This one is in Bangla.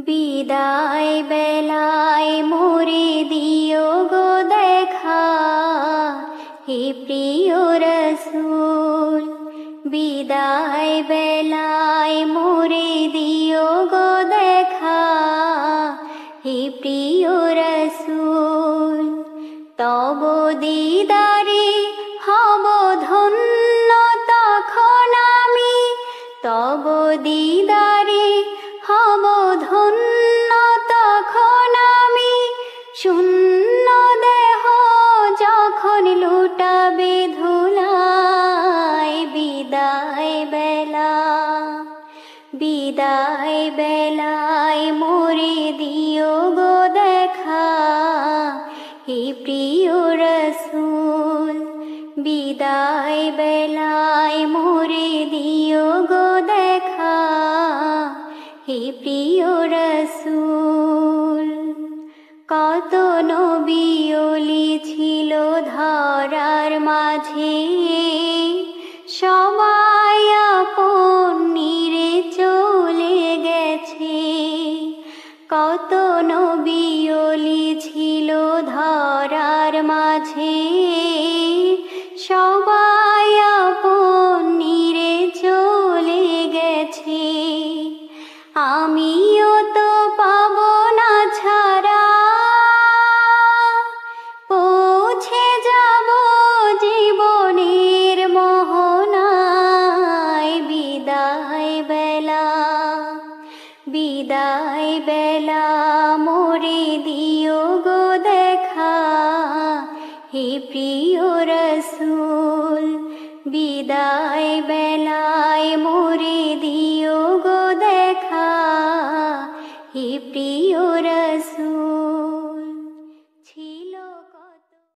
বিদায় বেলায় মোরে দিও গো দেখা, হে প্রিয় রসূল। বিদায় বেলায় মোরে দিও গো দেখা, হে প্রিয় রসূল। তব দিদারে হব ধন্য তখন আমি, তব দিদারে হব ধন্য তখন আমি। শূন্য দেহ যখন লুটাবে ধুলায়, বিদায় বেলা, বিদায় বেলায় মোরে দিও গো দেখা, হে প্রিয় রসূল। বিদায় বেলায় মোরে দিও গো দেখা, হে প্রিয় রসূল। কত নবী ওলি ছিল ধরার মাঝে, সবাই আপন নিরে চলে গেছে। কত নবী ওলি ছিল ধরার মাঝে, সবাই আপন নিরে চলে গেছে। আমিও তো পাব না ছাড়া, পৌঁছে যাব জীবনের মোহনায়। বিদায় বেলা, বিদায় বেলা মোরে দিও গো দেখা, হে প্রিয় রসূল। বিদায় বেলায় মোরে দিও গো দেখা, হে প্রিয় রসূল।